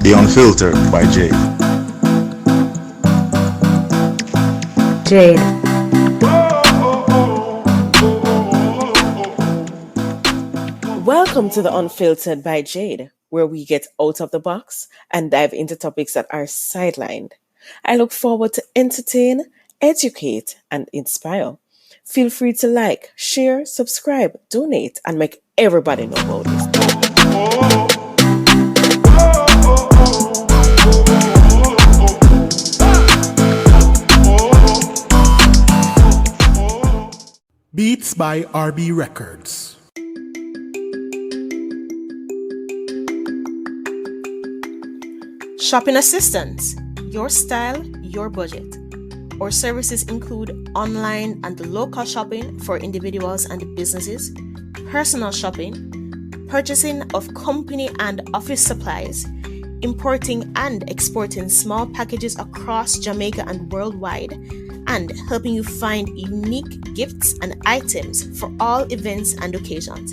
The Unfiltered by Jay. Jade. Welcome to the Unfiltered by Jade, where we get out of the box and dive into topics that are sidelined. I look forward to entertain, educate, and inspire. Feel free to like, share, subscribe, donate, and make everybody know about this. Beats by RB Records. Shopping assistance, your style, your budget. Our services include online and local shopping for individuals and businesses, personal shopping, purchasing of company and office supplies, importing and exporting small packages across Jamaica and worldwide, and helping you find unique gifts and items for all events and occasions.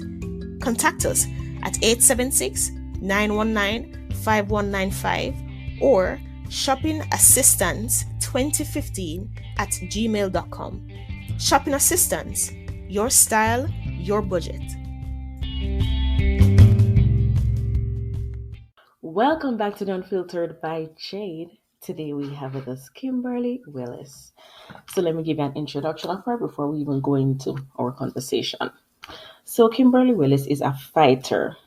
Contact us at 876-919-5195 or shoppingassistance2015@gmail.com. Shopping Assistance, your style, your budget. Welcome back to the Unfiltered by Jade. Today we have with us Kimberly Willis. So let me give you an introduction of her before we even go into our conversation. So Kimberly Willis is a fighter.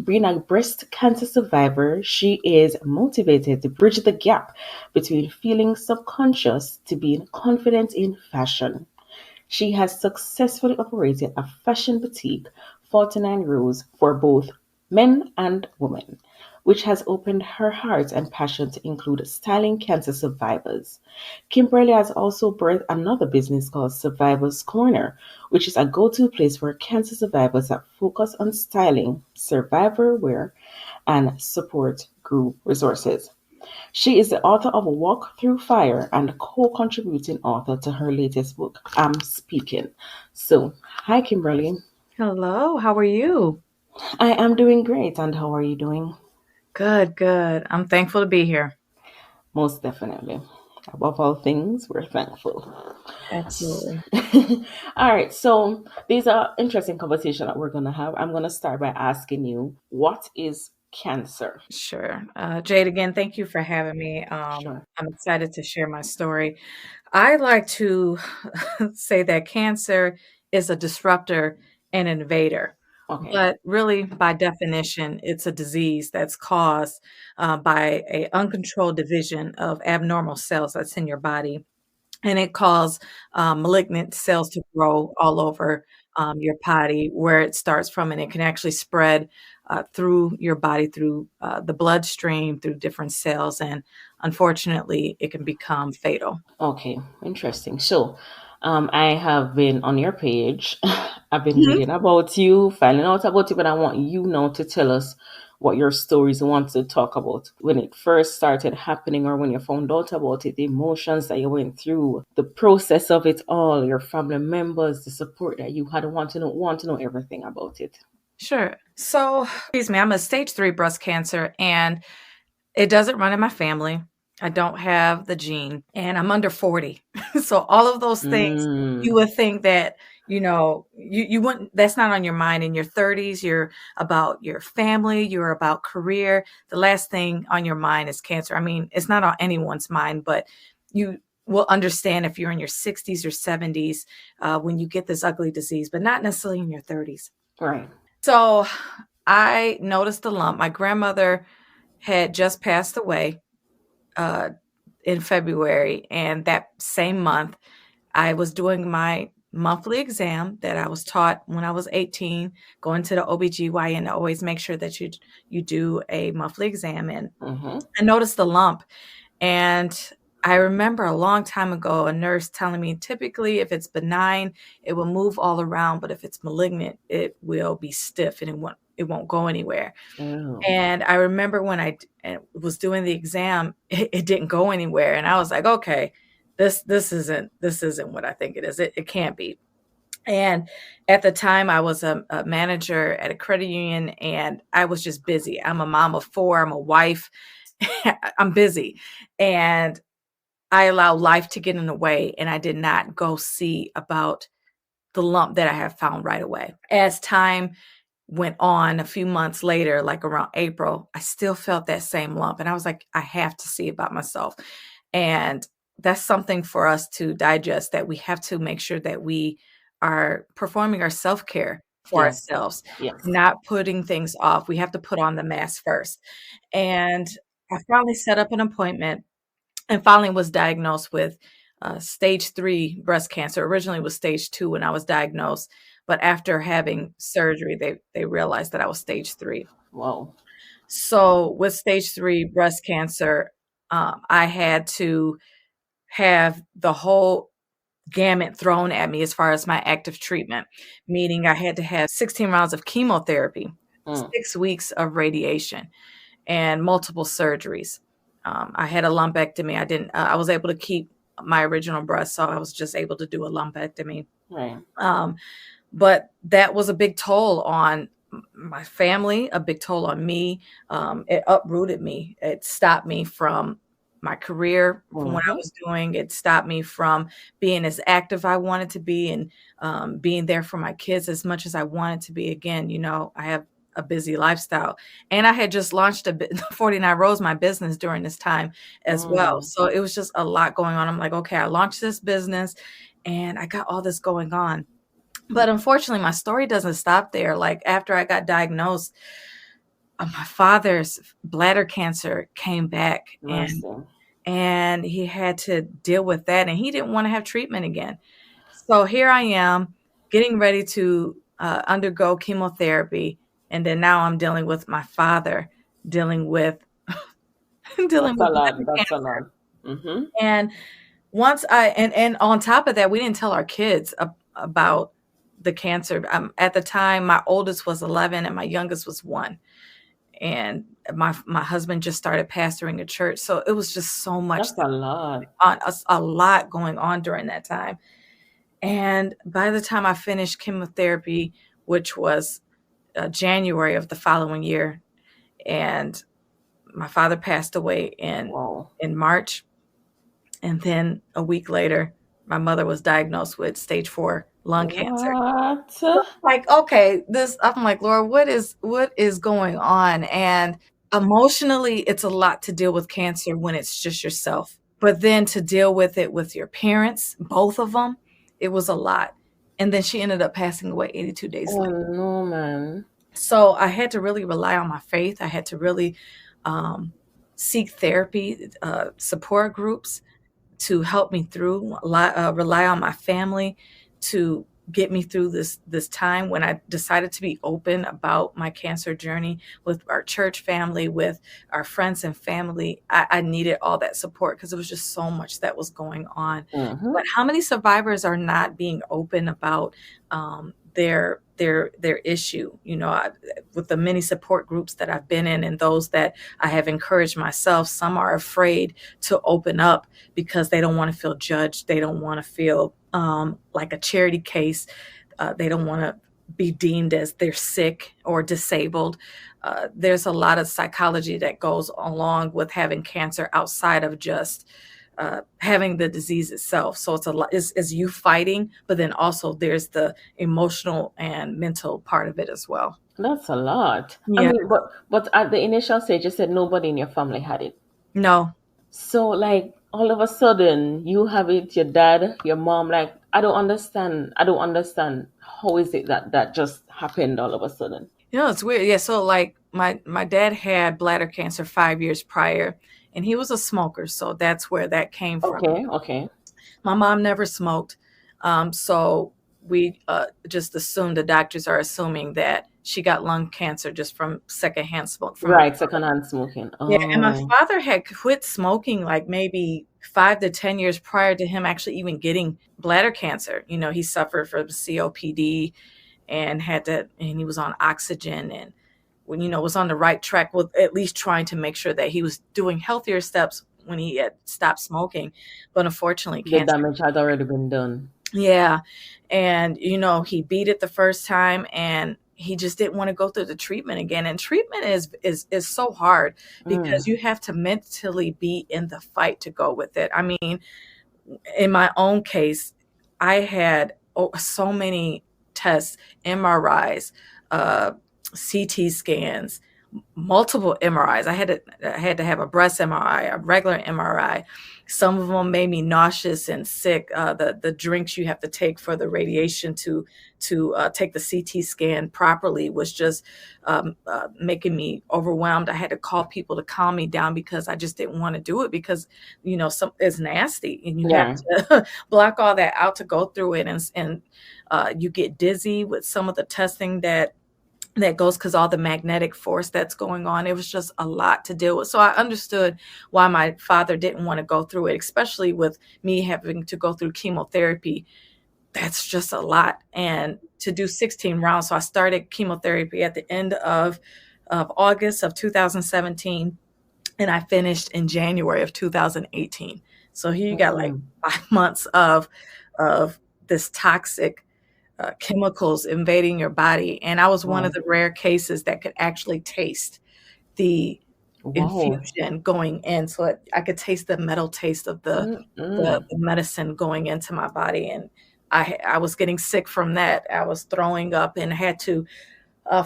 Being a breast cancer survivor, she is motivated to bridge the gap between feeling subconscious to being confident in fashion. She has successfully operated a fashion boutique, 49 Rows, for both men and women, which has opened her heart and passion to include styling cancer survivors. Kimberly has also birthed another business called Survivors Corner, which is a go-to place for cancer survivors that focus on styling, survivor wear, and support group resources. She is the author of Walk Through Fire and co-contributing author to her latest book, I'm Speaking. So, hi Kimberly. Hello, how are you? I am doing great, and how are you doing? Good. I'm thankful to be here. Most definitely. Above all things, we're thankful. Absolutely. All right, so these are interesting conversation that we're going to have. I'm going to start by asking you, what is cancer? Sure. Jade, again, thank you for having me. Sure. I'm excited to share my story. I like to say that cancer is a disruptor and invader. Okay. But really, by definition, it's a disease that's caused by a uncontrolled division of abnormal cells that's in your body, and it causes malignant cells to grow all over your body, where it starts from, and it can actually spread through your body, through the bloodstream, through different cells, and unfortunately, it can become fatal. Okay, interesting. So, I have been on your page. I've been Mhm. reading about you, finding out about you, but I want you now to tell us what your stories want to talk about. When it first started happening, or when you found out about it, the emotions that you went through, the process of it all, your family members, the support that you had, want to know everything about it. Sure. So, excuse me, I'm a stage 3 breast cancer, and it doesn't run in my family. I don't have the gene, and I'm under 40. So all of those things, Mm, you would think that, you wouldn't, that's not on your mind. In your 30s, you're about your family, you're about career. The last thing on your mind is cancer. I mean, it's not on anyone's mind, but you will understand if you're in your 60s or 70s when you get this ugly disease, but not necessarily in your 30s. right. So I noticed the lump. My grandmother had just passed away uh, in February, and that same month, I was doing my monthly exam that I was taught when I was 18, going to the OBGYN to always make sure that you do a monthly exam. And Mm-hmm. I noticed the lump, and I remember a long time ago, a nurse telling me typically if it's benign, it will move all around, but if it's malignant, it will be stiff and it won't go anywhere. Oh, And I remember when was doing the exam, it didn't go anywhere, and I was like, okay, this isn't what I think it is. It can't be. And at the time, I was a manager at a credit union, and I was just busy. I'm a mom of 4. I'm a wife, I'm busy. And I allowed life to get in the way, and I did not go see about the lump that I have found right away. As time went on, a few months later, like around April, I still felt that same lump. And I was like, I have to see about myself. And that's something for us to digest, that we have to make sure that we are performing our self-care for Yes. ourselves, Yes. not putting things off. We have to put on the mask first. And I finally set up an appointment and finally was diagnosed with stage 3 breast cancer. Originally it was stage 2 when I was diagnosed, but after having surgery, they realized that I was stage 3. Wow. So with stage 3 breast cancer, I had to have the whole gamut thrown at me as far as my active treatment, meaning I had to have 16 rounds of chemotherapy, Mm. 6 weeks of radiation, and multiple surgeries. I had a lumpectomy. I didn't. I was able to keep my original breast, so I was just able to do a lumpectomy. Right. Um, but that was a big toll on my family, a big toll on me. It uprooted me. It stopped me from my career, from what I Mm-hmm. was doing. It stopped me from being as active I wanted to be, and being there for my kids as much as I wanted to be. Again, I have a busy lifestyle, and I had just launched 49 Rows, my business, during this time as well. Mm. So it was just a lot going on. I'm like, okay, I launched this business and I got all this going on. But unfortunately, my story doesn't stop there. Like, after I got diagnosed, my father's bladder cancer came back, and Mercy. he had to deal with that, and he didn't want to have treatment again. So here I am getting ready to undergo chemotherapy, and then now I'm dealing with my father dealing with dealing That's a with lot. bladder That's a cancer. lot. Mm-hmm. And once I and on top of that, we didn't tell our kids about the cancer. At the time, my oldest was 11 and my youngest was 1. And my husband just started pastoring a church, so it was just so much That's a lot. on us, a lot going on during that time. And by the time I finished chemotherapy, which was January of the following year, and my father passed away Wow. in March. And then a week later, my mother was diagnosed with stage 4 lung cancer. What? So I'm like, okay, I'm like, Lord, what is going on? And emotionally, it's a lot to deal with cancer when it's just yourself. But then to deal with it with your parents, both of them, it was a lot. And then she ended up passing away 82 days Oh later. no, man. So I had to really rely on my faith. I had to really um, seek therapy, support groups, to help me through, rely on my family to get me through this time when I decided to be open about my cancer journey with our church family, with our friends and family. I needed all that support because it was just so much that was going on. Mm-hmm. But how many survivors are not being open about their issue? With the many support groups that I've been in and those that I have encouraged myself, some are afraid to open up because they don't want to feel judged. They don't want to feel like a charity case. They don't want to be deemed as they're sick or disabled. There's a lot of psychology that goes along with having cancer outside of just having the disease itself. So it's a lot, is you fighting, but then also there's the emotional and mental part of it as well. That's a lot. I Yeah. mean, but at the initial stage, you said nobody in your family had it. No. So like all of a sudden you have it, your dad, your mom, like I don't understand. I don't understand. How is it that that just happened all of a sudden? It's weird. Yeah, so like my dad had bladder cancer 5 years prior, and he was a smoker, so that's where that came from. Okay, okay. My mom never smoked, so we just assumed, the doctors are assuming, that she got lung cancer just from secondhand smoke from my Right, mother. secondhand smoking. Yeah, and my Oh, father had quit smoking like maybe 5 to 10 years prior to him actually even getting bladder cancer. He suffered from COPD and and he was on oxygen, and when was on the right track with at least trying to make sure that he was doing healthier steps when he had stopped smoking. But unfortunately, the cancer. damage had already been done. Yeah. And he beat it the first time, and he just didn't want to go through the treatment again. And treatment is so hard because Mm. you have to mentally be in the fight to go with it. I mean, in my own case, I had so many tests, MRIs, CT scans, multiple MRIs. I had to have a breast MRI, a regular MRI. Some of them made me nauseous and sick. The drinks you have to take for the radiation to take the CT scan properly was just making me overwhelmed. I had to call people to calm me down because I just didn't want to do it because it's nasty and you have Yeah. to block all that out to go through it, and you get dizzy with some of the testing that goes because all the magnetic force that's going on. It was just a lot to deal with. So I understood why my father didn't want to go through it, especially with me having to go through chemotherapy. That's just a lot. And to do 16 rounds. So I started chemotherapy at the end of August of 2017, and I finished in January of 2018. So here you got like Mm. 5 months of this toxic chemicals invading your body. And I was one of Wow. the rare cases that could actually taste the Wow. infusion going in. So I could taste the metal taste of Mm-mm. the medicine going into my body. And I was getting sick from that. I was throwing up and had to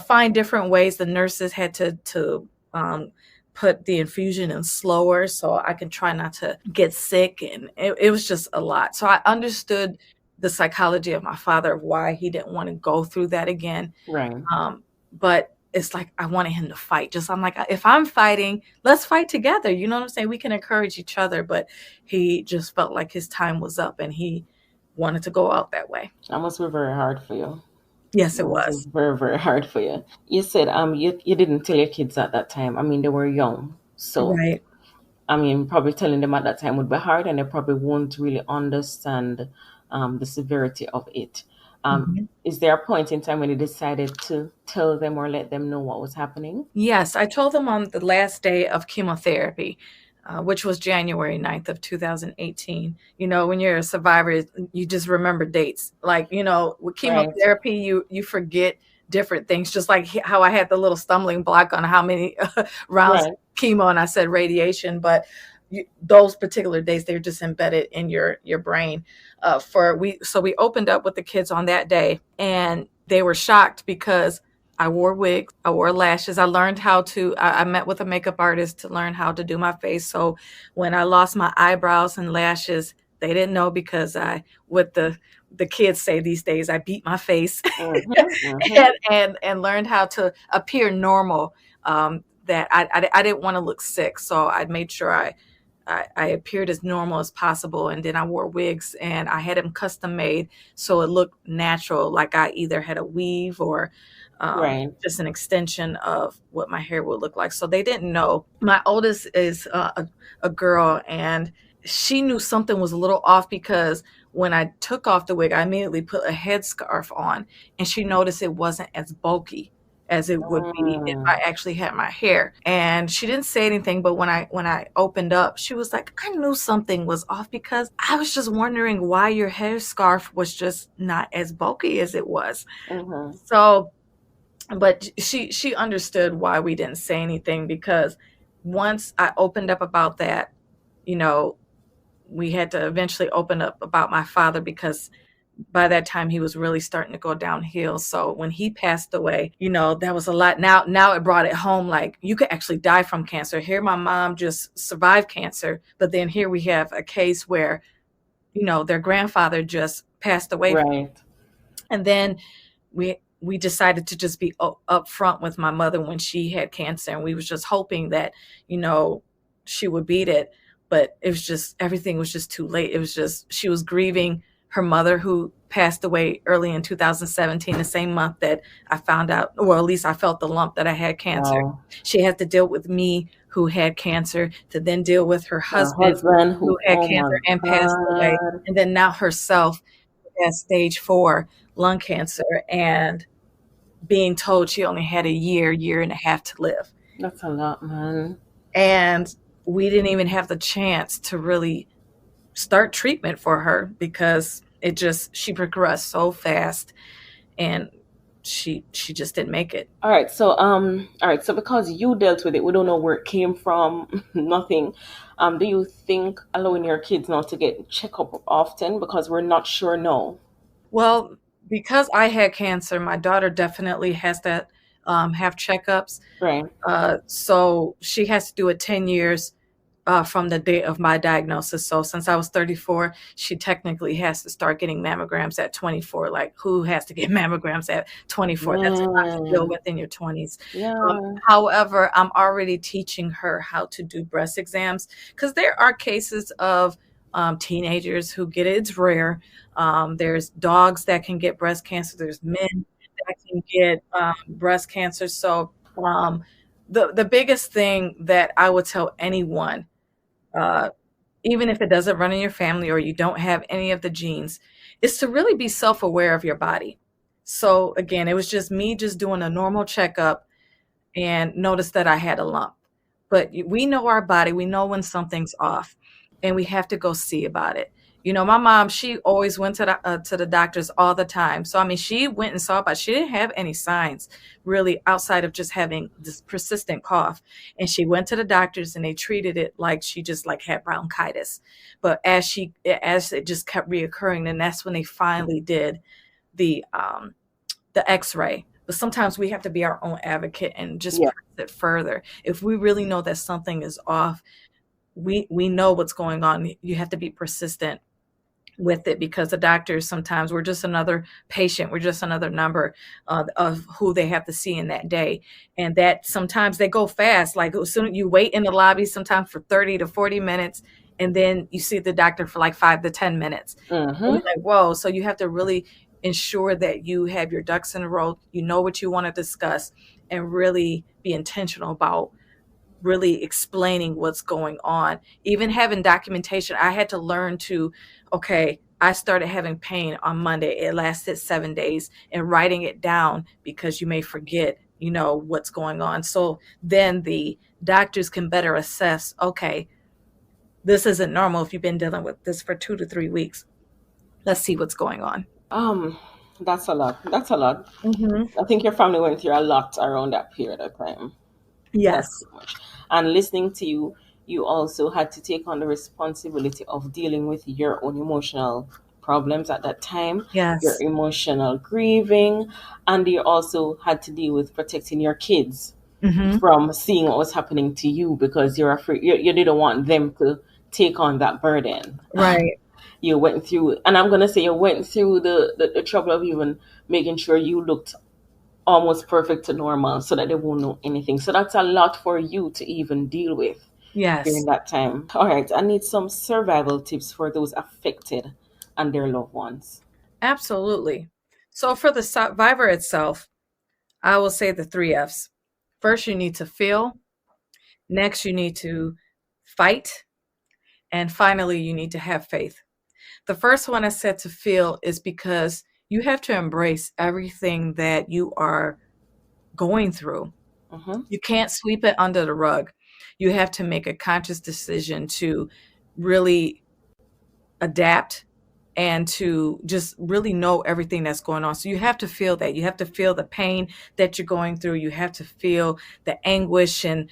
find different ways. The nurses had to put the infusion in slower so I can try not to get sick, and it was just a lot. So I understood the psychology of my father of why he didn't want to go through that again. Right. But it's like I wanted him to fight. Just I'm like, if I'm fighting, let's fight together. You know what I'm saying? We can encourage each other. But he just felt like his time was up, and he wanted to go out that way. That must be very hard for you. Yes, That it must be was. very, very hard for you. You said you didn't tell your kids at that time. I mean, they were young. So Right. I mean, probably telling them at that time would be hard, and they probably won't really understand the severity of it. Mhm. Is there a point in time when you decided to tell them or let them know what was happening? Yes, I told them on the last day of chemotherapy, which was January 9th of 2018. When you're a survivor, you just remember dates. Like, with Right, chemotherapy, you forget different things, just like how I had the little stumbling block on how many rounds of right, chemo, and I said radiation, but those particular days, they're just embedded in your brain. So we opened up with the kids on that day, and they were shocked because I wore wigs, I wore lashes. I met with a makeup artist to learn how to do my face. So when I lost my eyebrows and lashes, they didn't know because what the kids say these days, I beat my face mm-hmm, mm-hmm, and learned how to appear normal. That I didn't want to look sick. So I made sure I appeared as normal as possible, and then I wore wigs and I had them custom made so it looked natural, like I either had a weave or right. just an extension of what my hair would look like. So they didn't know. My oldest is a girl, and she knew something was a little off because when I took off the wig, I immediately put a headscarf on, and she noticed it wasn't as bulky as it would be if I Mm, actually had my hair. And she didn't say anything, but when I opened up, she was like, I knew something was off because I was just wondering why your hair scarf was just not as bulky as it was. mm-hmm, So, but she understood why we didn't say anything because once I opened up about that, you know, we had to eventually open up about my father because by that time he was really starting to go downhill. So when he passed away, that was a lot. Now it brought it home, like you could actually die from cancer. Here my mom just survived cancer, but then here we have a case where, their grandfather just passed away. right. And then we decided to just be up front with my mother when she had cancer, and we was just hoping that, she would beat it, but it was just everything was just too late. It was just she was grieving her mother who passed away early in 2017, the same month that I found out, or at least I felt the lump that I had cancer. Wow. She had to deal with me who had cancer, to then deal with her A husband husband who who, had oh my cancer and passed away, God, and then now herself has stage 4 lung cancer and being told she only had a year and a half to live. that's a lot, man. And we didn't even have the chance to really start treatment for her because she progressed so fast. And she just didn't make it. All right, so because you dealt with it, we don't know where it came from, nothing. Do you think allowing your kids now to get checkup often because we're not sure now? Well, because I had cancer, my daughter definitely has to have checkups. Right. So she has to do it 10 years from the date of my diagnosis. So since I was 34, she technically has to start getting mammograms at 24. Like, who has to get mammograms at 24? That's a lot to deal Mm, with in your 20s. yeah. However, I'm already teaching her how to do breast exams because there are cases of teenagers who get it. It's rare. There's dogs that can get breast cancer. There's men that can get breast cancer. So the biggest thing that I would tell anyone, uh, even if it doesn't run in your family or you don't have any of the genes, is to really be self-aware of your body. So again, it was just me just doing a normal checkup and noticed that I had a lump. But we know our body, we know when something's off, and we have to go see about it. You know, my mom, she always went to the doctors all the time. So I mean, she went and saw about. She didn't have any signs really outside of just having this persistent cough, and she went to the doctors and they treated it like she just like had bronchitis. But as it just kept reoccurring, then that's when they finally did the um, the X-ray. But sometimes we have to be our own advocate and just Yeah. press it further. If we really know that something is off, we know what's going on. You have to be persistent with it because the doctors sometimes we're just another patient, we're just another number of who they have to see in that day, and that sometimes they go fast. Like soon you wait in the lobby sometimes for 30 to 40 minutes, and then you see the doctor for like 5 to 10 minutes. And Mm-hmm. you're like, whoa. So you have to really ensure that you have your ducks in a row, you know what you want to discuss, and really be intentional about really explaining what's going on. Even having documentation, I had to learn to, okay, I started having pain on Monday. It lasted 7 days, and writing it down because you may forget, you know, what's going on. So then the doctors can better assess, okay, this isn't normal if you've been dealing with this for 2 to 3 weeks. Let's see what's going on. Um, that's a lot. That's a lot. Hmm. I think your family went through a lot around that period of time. That's Yes. too much. And listening to you, you also had to take on the responsibility of dealing with your own emotional problems at that time, your Yes. emotional grieving, and you also had to deal with protecting your kids Hmm. from seeing what was happening to you because you're afraid you didn't want them to take on that burden. Right. You went through, and I'm gonna say you went through the trouble of even making sure you looked almost perfect to normal so that they won't know anything. So that's a lot for you to even deal with during Yes. that time. All right, I need some survival tips for those affected and their loved ones. Absolutely. So for the survivor itself, I will say the three F's. First, you need to feel. Next, you need to fight. And finally, you need to have faith. The first one I said to feel is because you have to embrace everything that you are going through. Mm-hmm. You can't sweep it under the rug. You have to make a conscious decision to really adapt and to just really know everything that's going on. So you have to feel that. You have to feel the pain that you're going through. You have to feel the anguish. And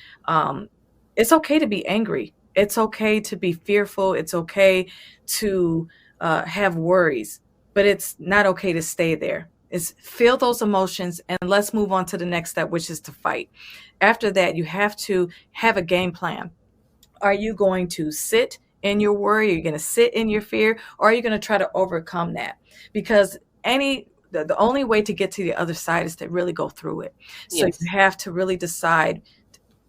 it's okay to be angry. It's okay to be fearful. It's okay to have worries, but it's not okay to stay there. It's feel those emotions and let's move on to the next step, which is to fight. After that, you have to have a game plan. Are you going to sit in your worry? Are you going to sit in your fear? Or are you going to try to overcome that? Because the only way to get to the other side is to really go through it. So you Yes. have to really decide,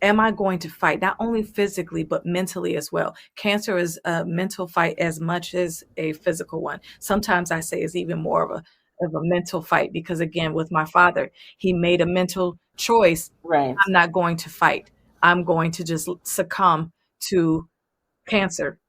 am I going to fight not only physically but mentally as well? Cancer is a mental fight as much as a physical one. Sometimes I say it's even more of a mental fight because again, with my father, he made a mental choice. Right. I'm not going to fight. I'm going to just succumb to cancer.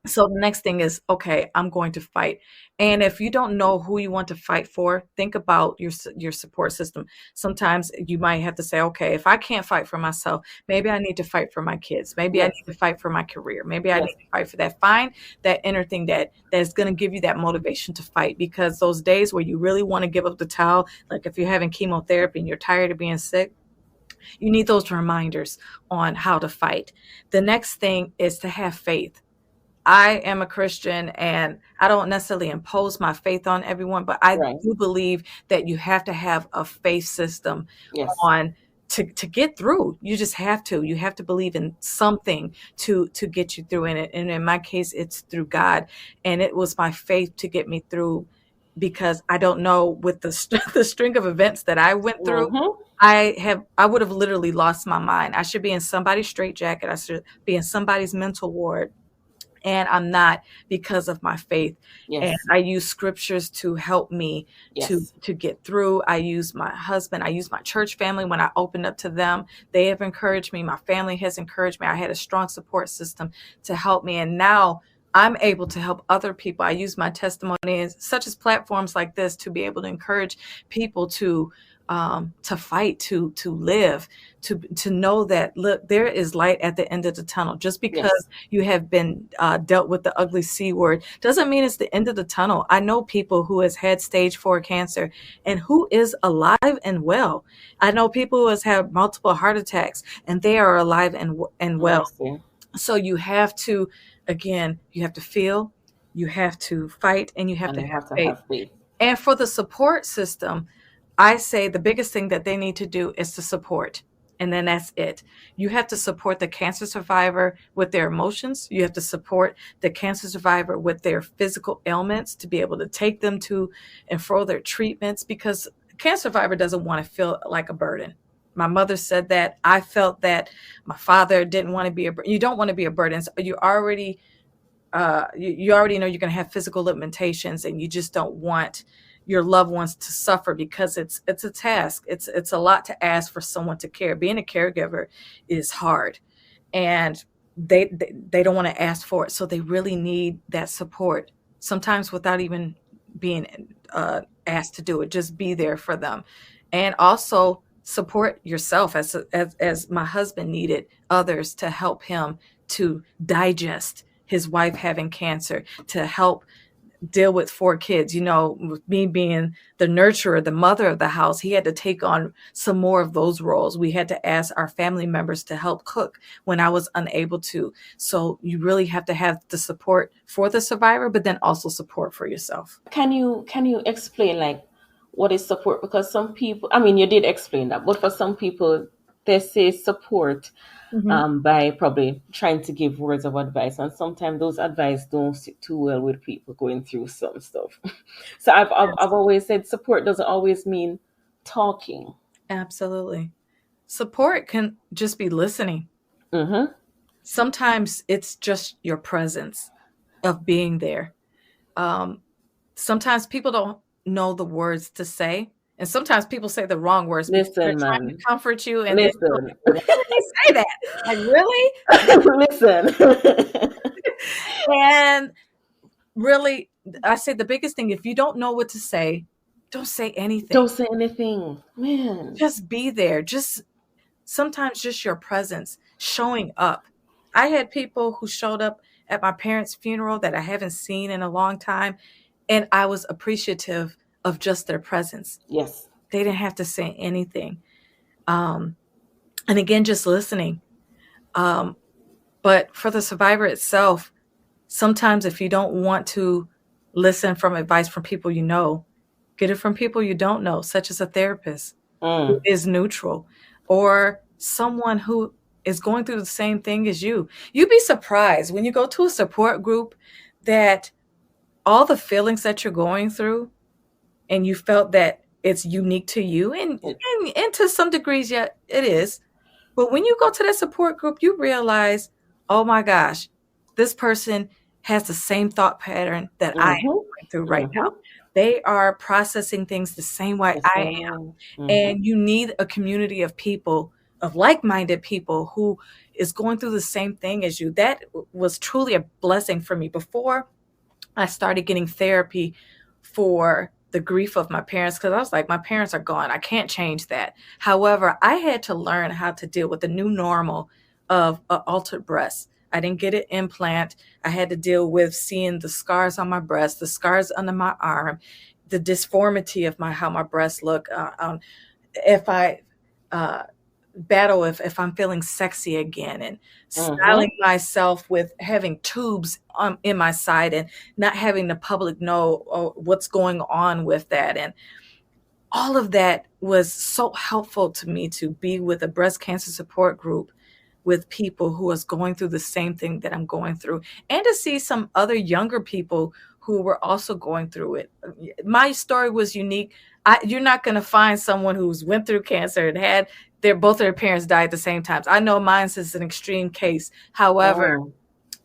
So the next thing is, okay, I'm going to fight. And if you don't know who you want to fight for, think about your support system. Sometimes you might have to say, okay, if I can't fight for myself, maybe I need to fight for my kids. Maybe I Yes. need to fight for my career. Maybe I Yes. need to fight for that. Find that inner thing that's going to give you that motivation to fight, because those days where you really want to give up the towel, like if you're having chemotherapy and you're tired of being sick, you need those reminders on how to fight. The next thing is to have faith. I am a Christian and I don't necessarily impose my faith on everyone, but I Right. do believe that you have to have a faith system Yes. on to get through. You just have to. You have to believe in something to get you through in it. And in my case, it's through God. And it was my faith to get me through, because I don't know, with the the string of events that I went through, Mm-hmm. I would have literally lost my mind. I should be in somebody's straitjacket. I should be in somebody's mental ward, and I'm not, because of my faith. And Yes. I use scriptures to help me Yes. to get through. I use my husband, I use my church family. When I opened up to them, they have encouraged me. My family has encouraged me. I had a strong support system to help me. And now I'm able to help other people. I use my testimony, such as platforms like this, to be able to encourage people to fight, to live, to know that, look, there is light at the end of the tunnel. Just Yes. because you have been dealt with the ugly C word doesn't mean it's the end of the tunnel. I know people who has had stage 4 cancer and who is alive and well. I know people who has had multiple heart attacks and they are alive and well. Mercy. So you have to, again, you have to feel, you have to fight, and you have And to you have have to faith. have faith. And for the support system, I say the biggest thing that they need to do is to support. And then that's it. You have to support the cancer survivor with their emotions. You have to support the cancer survivor with their physical ailments, to be able to take them to and fro their treatments, because a cancer survivor doesn't want to feel like a burden. My mother said that. I felt that. My father didn't want to be a burden. You don't want to be a burden. So you already know you're going to have physical limitations, and you just don't want your loved ones to suffer, because it's a task. It's a lot to ask for someone to care. Being a caregiver is hard, and they don't want to ask for it, so they really need that support, sometimes without even being asked to do it. Just be there for them, and also support yourself, as my husband needed others to help him to digest his wife having cancer, to help deal with 4 kids. With me being the nurturer, the mother of the house, he had to take on some more of those roles. We had to ask our family members to help cook when I was unable to. So you really have to have the support for the survivor, but then also support for yourself. Can you explain, like, what is support? Because some people, I mean, you did explain that, but for some people, they say support Mhm. by probably trying to give words of advice, and sometimes those advice don't sit too well with people going through some stuff. So I've always said support doesn't always mean talking. Absolutely. Support can just be listening. Mm-hmm. Sometimes it's just your presence of being there. Um, Sometimes people don't know the words to say, and sometimes people say the wrong words because they're Listen, trying to man. comfort you, and then you're Listen. like, why did they say that? Like, really? Listen. And really, I say the biggest thing, if you don't know what to say, don't say anything. Don't say anything, man. Just be there. Just sometimes just your presence, showing up. I had people who showed up at my parents' funeral that I haven't seen in a long time, and I was appreciative of just their presence. Yes. They didn't have to say anything. Um, and again, just listening. Um, but for the survivor itself, sometimes if you don't want to listen from advice from people you know, get it from people you don't know, such as a therapist who Mm. is neutral, or someone who is going through the same thing as you. You'd be surprised when you go to a support group that all the feelings that you're going through, and you felt that it's unique to you, It- and to some degrees, yeah, it is. But when you go to that support group, you realize, oh my gosh, this person has the same thought pattern that I am mhm. going through right now. Mhm. They are processing things the same way The I same am. way. Mhm. And you need a community of people of like-minded people who is going through the same thing as you. That was truly a blessing for me. Before I started getting therapy for the grief of my parents, because I was like, my parents are gone. I can't change that. However, I had to learn how to deal with the new normal of altered breast. I didn't get an implant. I had to deal with seeing the scars on my breast, the scars under my arm, the disformity of how my breasts look. If I uh, battle if I'm feeling sexy again, and styling Mm-hmm. myself with having tubes in my side and not having the public know what's going on with that. And all of that was so helpful to me to be with a breast cancer support group with people who was going through the same thing that I'm going through, and to see some other younger people who were also going through it. My story was unique. You're not going to find someone who's went through cancer and had both of their parents die at the same time. I know mine's is an extreme case. However, Mm.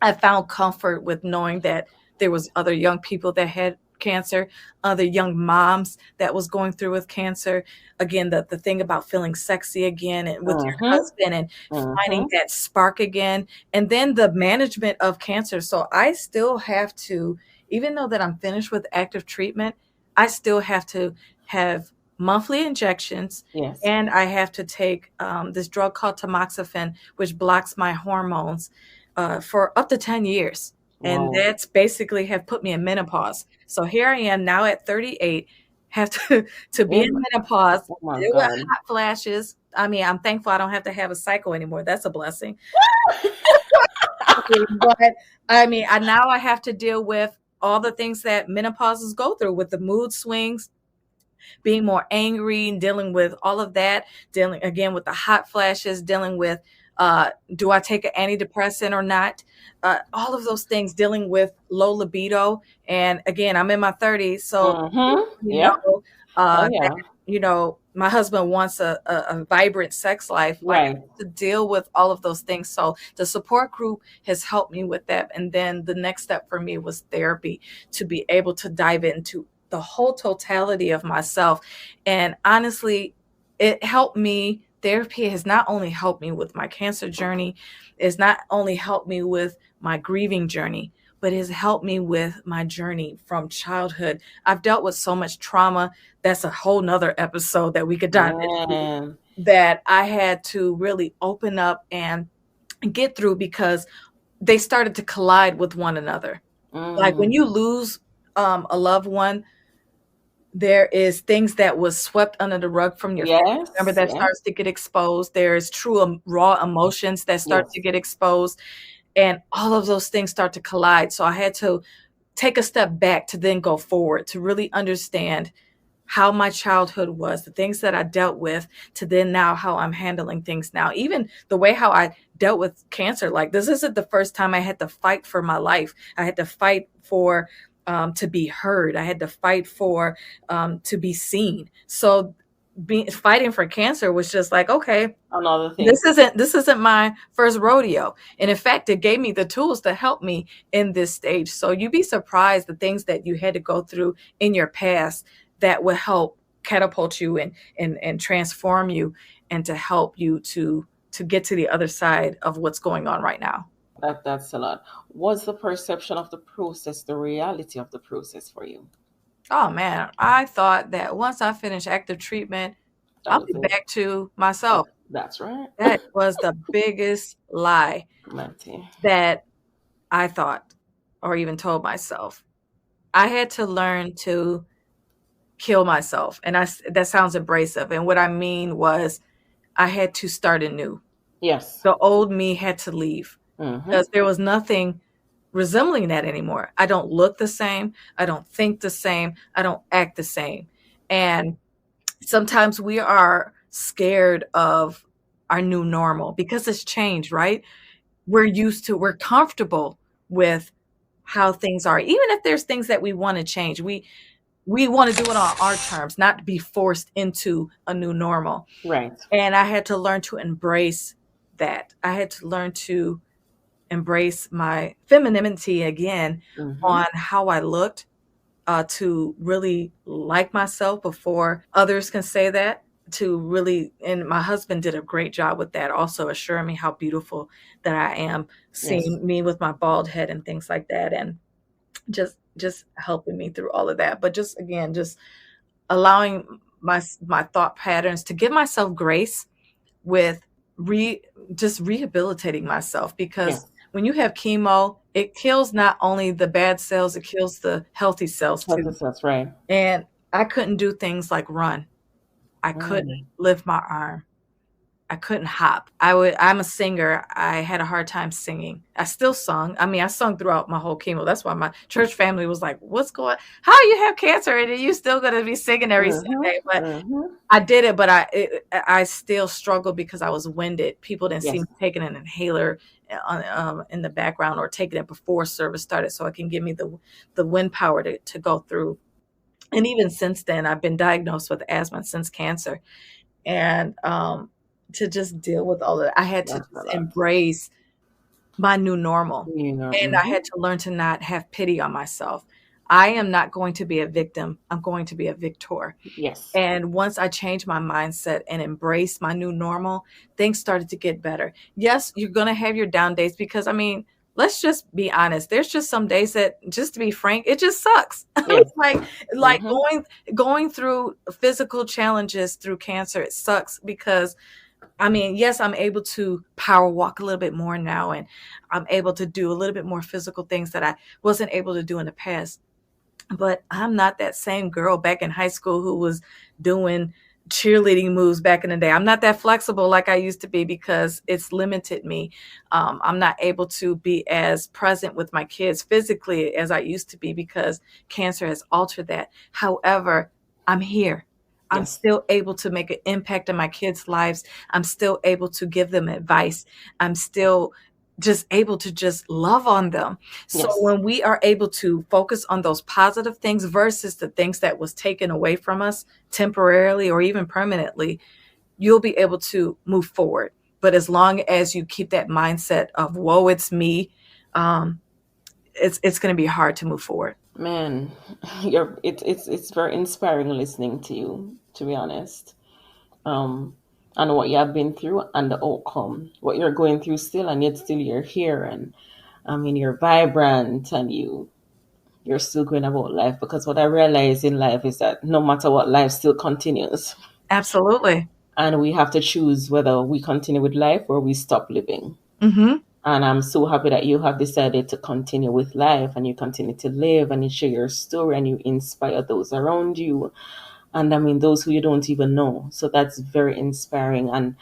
I found comfort with knowing that there was other young people that had cancer, other young moms that was going through with cancer. Again, the thing about feeling sexy again and with your Mm-hmm. husband and finding Mm-hmm. that spark again, and then the management of cancer. So I still have to, even though that I'm finished with active treatment, I still have to have monthly injections, Yes. and I have to take this drug called tamoxifen, which blocks my hormones for up to 10 years. And Wow. that's basically have put me in menopause. So here I am now at 38, have to be Oh in my, menopause, oh my deal with God. hot flashes. I mean, I'm thankful I don't have to have a cycle anymore. That's a blessing. But I mean, now I have to deal with all the things that menopauses go through with the mood swings, being more angry, and dealing with all of that, dealing again with the hot flashes, dealing with do I take an antidepressant or not? All of those things, dealing with low libido. And again, I'm in my 30s, so Mm-hmm. you Yep. know Oh that yeah. my husband wants a vibrant sex life. Like, Right. to deal with all of those things. So the support group has helped me with that. And then the next step for me was therapy, to be able to dive into the whole totality of myself. And honestly, it helped me. Therapy has not only helped me with my cancer journey, it's not only helped me with my grieving journey, but it has helped me with my journey from childhood. I've dealt with so much trauma. That's a whole nother episode that we could dive into, Man. that I had to really open up and get through, because they started to collide with one another. Like when Mm. you lose a loved one, there is things that was swept under the rug from your family member Yes. that Yes. starts to get exposed. There's true raw emotions that start to Yes. get exposed, and all of those things start to collide. So I had to take a step back to then go forward, to really understand how my childhood was, the things that I dealt with, to then now how I'm handling things now. Even the way how I dealt with cancer. Like, this isn't the first time I had to fight for my life. I had to fight for to be heard. I had to fight for to be seen. So fighting for cancer was just like, okay, Another thing. this isn't my first rodeo. And in fact, it gave me the tools to help me in this stage. So you'd be surprised the things that you had to go through in your past that will help catapult you and transform you, and to help you to get to the other side of what's going on right now. That's a lot. Was the perception of the process the reality of the process for you? Oh man, I thought that once I finish active treatment, That I'll was be it. back to myself. That's right. That was the biggest lie Matty. that I thought, or even told myself. I had to learn to kill myself. And that sounds abrasive. And what I mean was, I had to start anew. Yes. The old me had to leave, Mm-hmm. because there was nothing resembling that anymore. I don't look the same. I don't think the same. I don't act the same. And sometimes we are scared of our new normal because it's changed, right? We're comfortable with how things are. Even if there's things that we want to change, we want to do it on our terms, not to be forced into a new normal. Right. And I had to learn to embrace that. I had to learn to embrace my femininity again, Mm-hmm. on how I looked, to really like myself before others can say that. to really, and my husband did a great job with that, also assuring me how beautiful that I am, Yes. seeing me with my bald head and things like that, and just helping me through all of that. But just again, just allowing my thought patterns to give myself grace with re just rehabilitating myself, because Yes. when you have chemo, it kills not only the bad cells, it kills the healthy cells too. That's right. And I couldn't do things like run. I couldn't Mm. lift my arm. I couldn't hop. I'm a singer. I had a hard time singing. I still sung. I mean, I sung throughout my whole chemo. That's why my church family was like, "What's going? How you have cancer and you still gonna be singing every Mm-hmm. Sunday?" But Mm-hmm. I did it, but I still struggled because I was winded. People didn't see Yes. me taking an inhaler in the background, or taking it before service started, so it can give me the wind power to go through. And even since then, I've been diagnosed with asthma since cancer, and to just deal with all of that, I had to That's a just lot. embrace my new normal. You know. And I Mm-hmm. had to learn to not have pity on myself. I am not going to be a victim. I'm going to be a victor. Yes. And once I changed my mindset and embraced my new normal, things started to get better. Yes, you're going to have your down days, because I mean, let's just be honest. There's just some days that, just to be frank, it just sucks. Yes. Like Mm-hmm. going through physical challenges through cancer, it sucks, because I mean, yes, I'm able to power walk a little bit more now, and I'm able to do a little bit more physical things that I wasn't able to do in the past. But I'm not that same girl back in high school who was doing cheerleading moves back in the day. I'm not that flexible like I used to be, because it's limited me. I'm not able to be as present with my kids physically as I used to be, because cancer has altered that. However, I'm here. I'm Yes. still able to make an impact in my kids' lives. I'm still able to give them advice. I'm still just able to just love on them. So Yes. when we are able to focus on those positive things versus the things that was taken away from us temporarily or even permanently, you'll be able to move forward. But as long as you keep that mindset of "woe, it's me," um, it's going to be hard to move forward. Man, it's very inspiring listening to you, to be honest. Um, and what you have been through and the outcome, what you're going through still, and yet still you're here, and I mean you're vibrant, and you're still going about life. Because what I realize in life is that no matter what, life still continues, Absolutely. and we have to choose whether we continue with life or we stop living. Hmm. And I'm so happy that you have decided to continue with life, and you continue to live, and you share your story, and you inspire those around you. And I mean, those who you don't even know. So that's very inspiring. And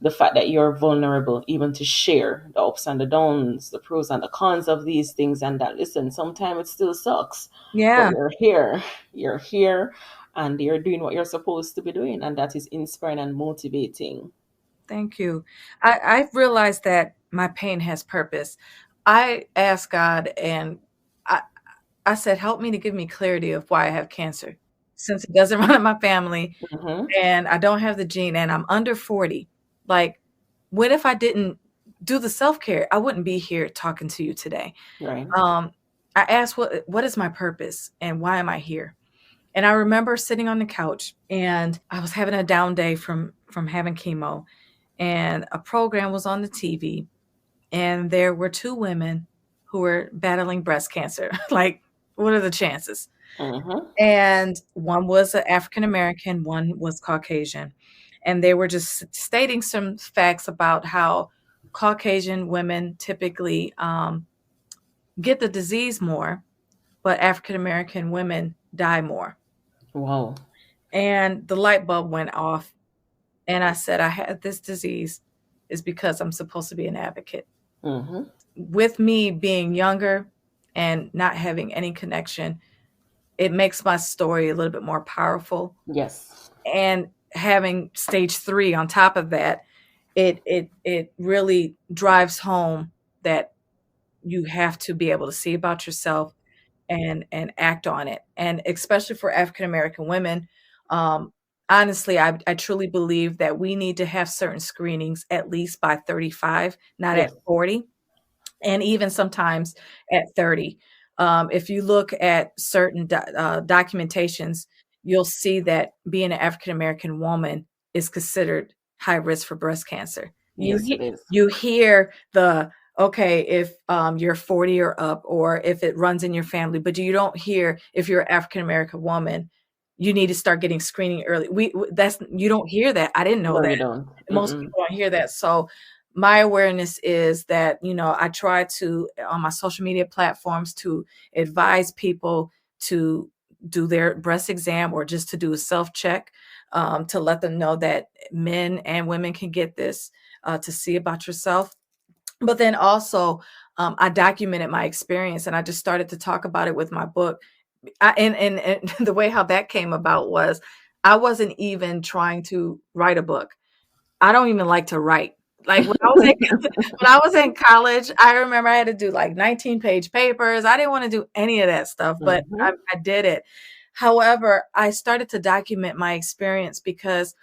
the fact that you're vulnerable, even to share the ups and the downs, the pros and the cons of these things, and that, listen, sometimes it still sucks, but Yeah. you're here, and you're doing what you're supposed to be doing. And that is inspiring and motivating. Thank you. I've realized that my pain has purpose. I asked God, and I, I said, help me to give me clarity of why I have cancer, since it doesn't run in my family Hmm. and I don't have the gene and I'm under 40. Like, what if I didn't do the self-care? I wouldn't be here talking to you today. Right. Um, I asked, what is my purpose and why am I here? And I remember sitting on the couch, and I was having a down day from having chemo, and a program was on the TV, and there were two women who were battling breast cancer. Like, what are the chances? Hmm. And one was an African American, one was Caucasian. And they were just stating some facts about how Caucasian women typically get the disease more, but African American women die more. Wow. And the light bulb went off. And I said, I had this disease is because I'm supposed to be an advocate. Hmm. With me being younger and not having any connection, it makes my story a little bit more powerful. Yes. And having stage 3 on top of that, it really drives home that you have to be able to see about yourself and act on it. And especially for African American women, um, honestly, I truly believe that we need to have certain screenings at least by 35, not at Yes. 40, and even sometimes at 30. If you look at certain documentations, you'll see that being an African American woman is considered high risk for breast cancer. Yes, it is. You hear the, okay, if you're 40 or up, or if it runs in your family, but you don't hear if you're an African American woman, you need to start getting screening early. That's, you don't hear that. I didn't know No, that. you don't. Most Mm-mm. people don't hear that. So my awareness is that, I try to, on my social media platforms, to advise people to do their breast exam, or just to do a self check, to let them know that men and women can get this, to see about yourself. But then also, I documented my experience, and I just started to talk about it with my book. And the way how that came about was, I wasn't even trying to write a book. I don't even like to write. Like when I was in when I was in college, I remember I had to do like 19-page papers. I didn't want to do any of that stuff, but Mm-hmm. I did it. However, I started to document my experience because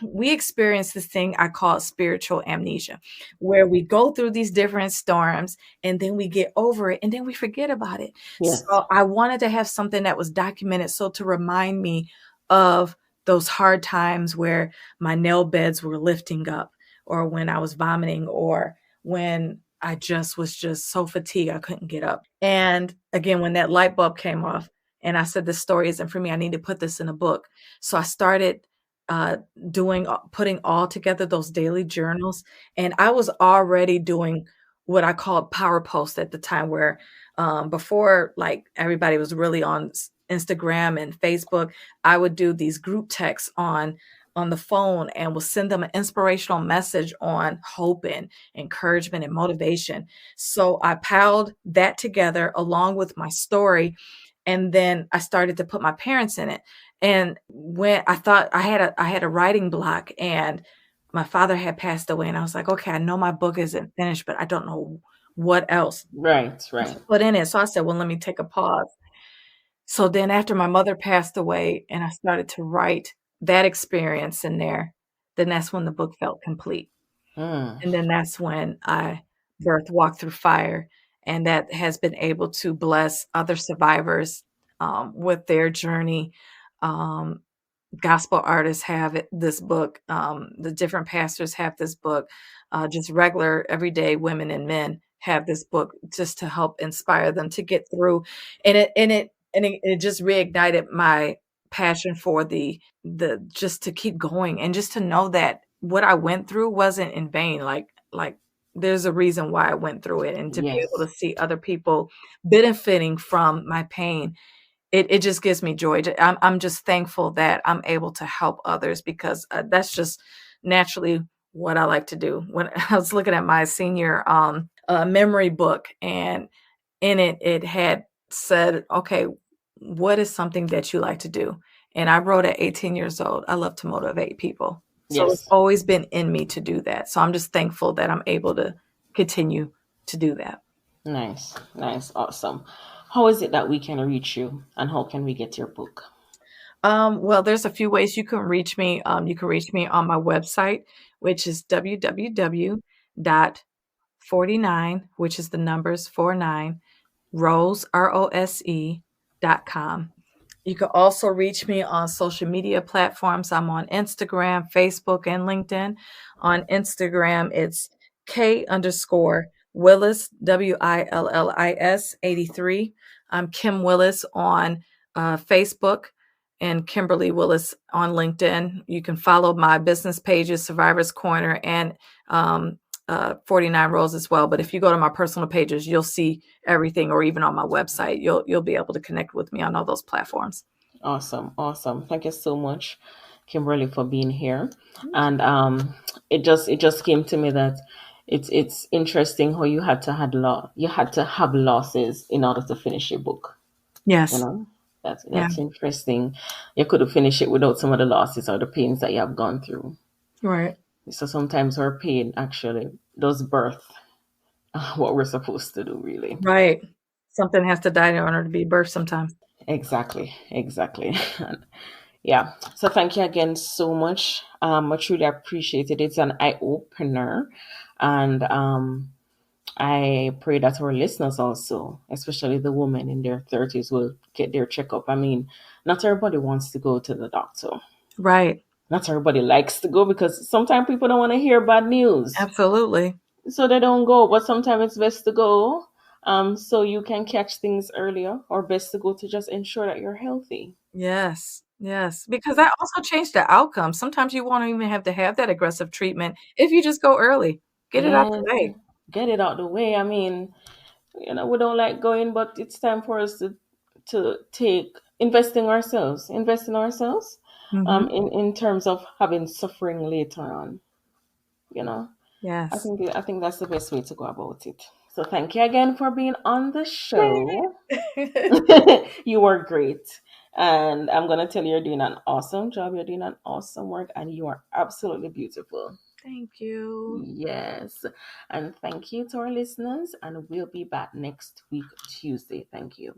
we experience this thing I call spiritual amnesia, where we go through these different storms and then we get over it and then we forget about it. Yes. So I wanted to have something that was documented, so to remind me of those hard times where my nail beds were lifting up, or when I was vomiting, or when I just was just so fatigued I couldn't get up. And again, when that light bulb came off and I said, this story isn't for me, I need to put this in a book. So I started uh, putting all together those daily journals. And I was already doing what I called power posts at the time, where before, like, everybody was really on Instagram and Facebook, I would do these group texts on the phone and will send them an inspirational message on hope and encouragement and motivation. So I piled that together along with my story. And then I started to put my parents in it. And when I thought I had a writing block, and my father had passed away, and I was like, okay, I know my book isn't finished, but I don't know what else Right, to right. put in it. So I said, well, let me take a pause. So then after my mother passed away and I started to write that experience in there, then that's when the book felt complete. Mm. And then that's when I birthed Walk Through Fire, and that has been able to bless other survivors with their journey. Um, Gospel artists have this book. The different pastors have this book. Just regular, everyday women and men have this book, just to help inspire them to get through. And it just reignited my passion for the just to keep going, and just to know that what I went through wasn't in vain. Like there's a reason why I went through it, and to be able Yes. to see other people benefiting from my pain, it just gives me joy. I'm just thankful that I'm able to help others, because that's just naturally what I like to do. When I was looking at my senior memory book, and in it, it had said, okay, what is something that you like to do? And I wrote at 18 years old, I love to motivate people. So it's Yes. always been in me to do that. So I'm just thankful that I'm able to continue to do that. Nice. Nice. Awesome. How is it that we can reach you, and how can we get your book? Well, there's a few ways you can reach me. You can reach me on my website, which is www.49, which is the numbers 49, rose.com. You can also reach me on social media platforms. I'm on Instagram, Facebook, and LinkedIn. On Instagram, it's K underscore Willis, Willis 83. I'm Kim Willis on Facebook, and Kimberly Willis on LinkedIn. You can follow my business pages, Survivor's Corner and 49 Rows as well. But if you go to my personal pages, you'll see everything, or even on my website, you'll be able to connect with me on all those platforms. Awesome. Awesome. Thank you so much, Kimberly, for being here. And it just came to me that it's interesting how you had to have losses in order to finish your book. You Yes. know, that's Yeah. that's interesting. You could have finished it without some of the losses or the pains that you have gone through. Right. So sometimes our pain actually does birth what we're supposed to do, really. Right. Something has to die in order to be birthed sometimes. Exactly, exactly. Yeah. So thank you again so much. I truly appreciate it. It's an eye opener, and I pray that our listeners also, especially the women in their 30s, will get their checkup. I mean, not everybody wants to go to the doctor. Right. Not everybody likes to go because sometimes people don't want to hear bad news. Absolutely. So they don't go, but sometimes it's best to go so you can catch things earlier, or best to go to just ensure that you're healthy. Yes, yes, because that also changed the outcome. Sometimes you won't even have to have that aggressive treatment if you just go early. Get it out the Yes, way. get it out the way. I mean, we don't like going, but it's time for us to take invest in ourselves, Mhm. in terms of having suffering later on. You know, Yes. I think that's the best way to go about it. So thank you again for being on the show. Yay. You were great. And I'm going to tell you, you're doing an awesome job. You're doing an awesome work, and you are absolutely beautiful. Thank you. Yes. And thank you to our listeners. And we'll be back next week, Tuesday. Thank you.